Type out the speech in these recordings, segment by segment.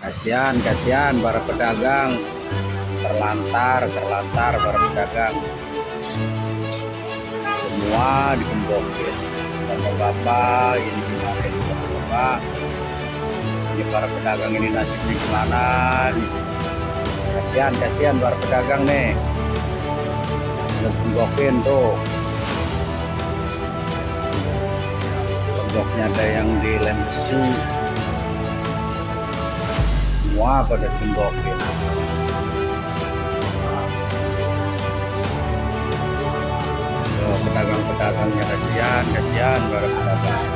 Kasihan para pedagang, terlantar para pedagang. Semua digembokin. Bapak-bapak, ini gimana ini bapak-bapak? Ini para pedagang ini nasibnya gimana? Kasihan para pedagang nih. Gembokin tuh. Gemboknya ada yang dilem besi. Semua pada gembokin. Pedagang-pedagangnya kasihan para pedagang.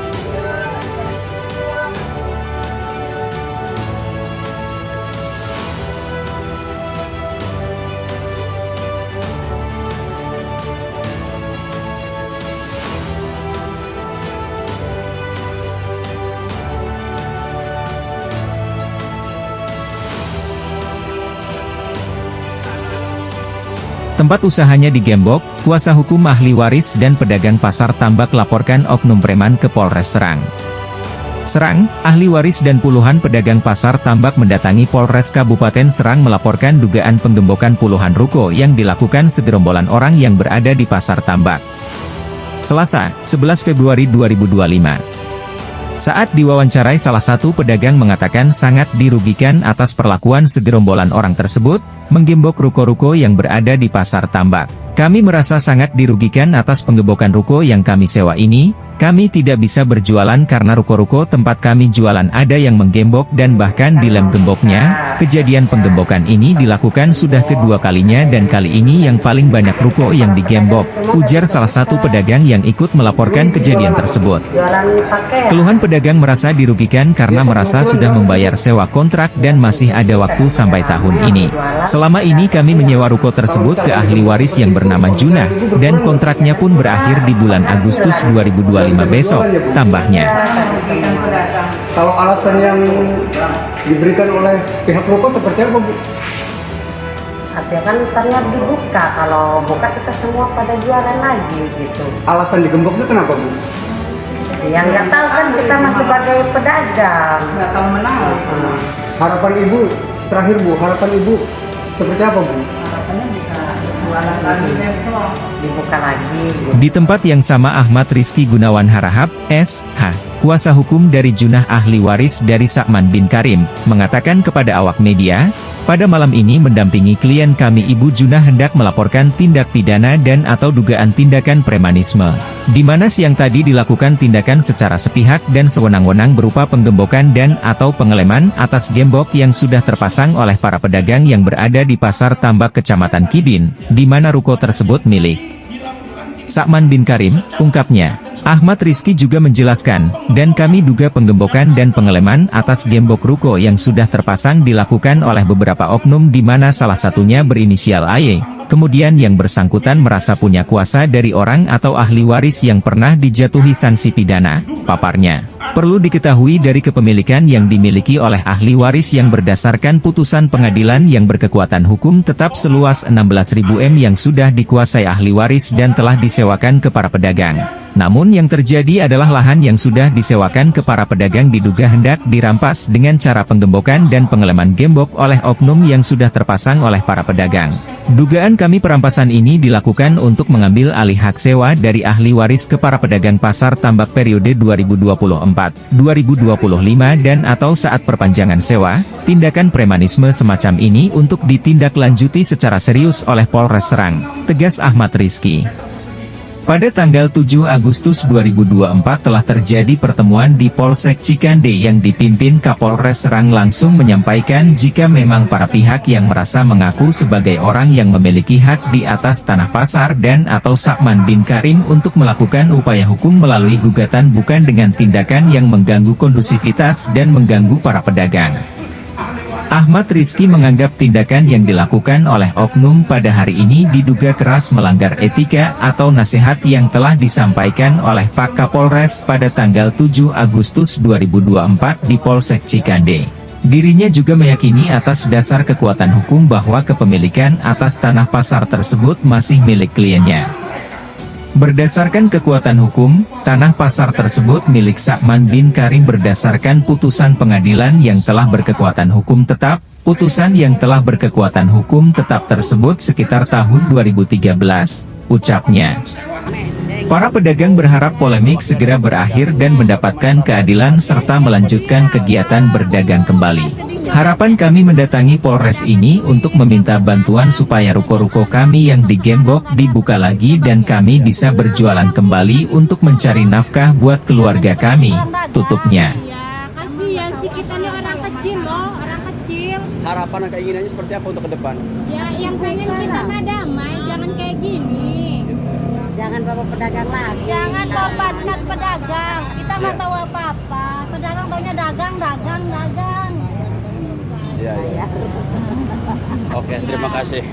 Tempat usahanya digembok, kuasa hukum ahli waris dan pedagang pasar tambak laporkan oknum preman ke Polres Serang. Serang, ahli waris dan puluhan pedagang pasar tambak mendatangi Polres Kabupaten Serang melaporkan dugaan penggembokan puluhan ruko yang dilakukan segerombolan orang yang berada di pasar tambak. Selasa, 11 Februari 2025. Saat diwawancarai salah satu pedagang mengatakan sangat dirugikan atas perlakuan segerombolan orang tersebut, menggembok ruko-ruko yang berada di pasar tambak. Kami merasa sangat dirugikan atas penggembokan ruko yang kami sewa ini. Kami tidak bisa berjualan karena ruko-ruko tempat kami jualan ada yang menggembok dan bahkan dilem gemboknya. Kejadian penggembokan ini dilakukan sudah kedua kalinya dan kali ini yang paling banyak ruko yang digembok, ujar salah satu pedagang yang ikut melaporkan kejadian tersebut. Keluhan pedagang merasa dirugikan karena merasa sudah membayar sewa kontrak dan masih ada waktu sampai tahun ini. Selama ini kami menyewa ruko tersebut ke ahli waris yang bernama Junah, dan kontraknya pun berakhir di bulan Agustus 2025 besok, tambahnya. Kalau alasan yang diberikan oleh pihak ruko seperti apa, Bu? Artinya kan ntarnya dibuka, kalau buka kita semua pada jualan lagi gitu. Alasan digembok itu kenapa, Bu? Yang nggak tahu kan kita masih sebagai pedagang. Nggak tahu menang. Harapan Ibu, terakhir Bu, harapan Ibu seperti apa, Bu? Harapannya bisa jualan lagi besok. Dibuka lagi. Di tempat yang sama Ahmad Rizky Gunawan Harahap, S.H., kuasa hukum dari Junah ahli waris dari Sakman bin Karim, mengatakan kepada awak media, pada malam ini mendampingi klien kami Ibu Junah hendak melaporkan tindak pidana dan atau dugaan tindakan premanisme, di mana siang tadi dilakukan tindakan secara sepihak dan sewenang-wenang berupa penggembokan dan atau pengeleman atas gembok yang sudah terpasang oleh para pedagang yang berada di Pasar Tambak Kecamatan Kidin, di mana ruko tersebut milik Sakman bin Karim, ungkapnya. Ahmad Rizky juga menjelaskan, dan kami duga penggembokan dan pengeleman atas gembok ruko yang sudah terpasang dilakukan oleh beberapa oknum di mana salah satunya berinisial AY. Kemudian yang bersangkutan merasa punya kuasa dari orang atau ahli waris yang pernah dijatuhi sanksi pidana, paparnya. Perlu diketahui dari kepemilikan yang dimiliki oleh ahli waris yang berdasarkan putusan pengadilan yang berkekuatan hukum tetap seluas 16.000 M yang sudah dikuasai ahli waris dan telah disewakan ke para pedagang. Namun yang terjadi adalah lahan yang sudah disewakan ke para pedagang diduga hendak dirampas dengan cara penggembokan dan pengeleman gembok oleh oknum yang sudah terpasang oleh para pedagang. Dugaan kami perampasan ini dilakukan untuk mengambil alih hak sewa dari ahli waris ke para pedagang pasar tambak periode 2024-2025 dan atau saat perpanjangan sewa. Tindakan premanisme semacam ini untuk ditindaklanjuti secara serius oleh Polres Serang, tegas Ahmad Rizky. Pada tanggal 7 Agustus 2024 telah terjadi pertemuan di Polsek Cikande yang dipimpin Kapolres Serang langsung menyampaikan jika memang para pihak yang merasa mengaku sebagai orang yang memiliki hak di atas tanah pasar dan atau Sakman bin Karim untuk melakukan upaya hukum melalui gugatan bukan dengan tindakan yang mengganggu kondusivitas dan mengganggu para pedagang. Ahmad Rizky menganggap tindakan yang dilakukan oleh oknum pada hari ini diduga keras melanggar etika atau nasihat yang telah disampaikan oleh Pak Kapolres pada tanggal 7 Agustus 2024 di Polsek Cikande. Dirinya juga meyakini atas dasar kekuatan hukum bahwa kepemilikan atas tanah pasar tersebut masih milik kliennya. Berdasarkan kekuatan hukum, tanah pasar tersebut milik Sakman bin Karim berdasarkan putusan pengadilan yang telah berkekuatan hukum tetap. Putusan yang telah berkekuatan hukum tetap tersebut sekitar tahun 2013, ucapnya. Para pedagang berharap polemik segera berakhir dan mendapatkan keadilan serta melanjutkan kegiatan berdagang kembali. Harapan kami mendatangi Polres ini untuk meminta bantuan supaya ruko-ruko kami yang digembok dibuka lagi dan kami bisa berjualan kembali untuk mencari nafkah buat keluarga kami, tutupnya. Ya, kasihan sih kita nih orang kecil loh, orang kecil. Harapan dan keinginannya seperti apa untuk ke depan? Ya, yang pengen kita mah damai, jangan kayak gini. Jangan bawa pedagang lagi. Jangan lompat pedagang, kita nggak tahu apa-apa. Pedagang taunya dagang. Iya, iya. Oke, terima kasih.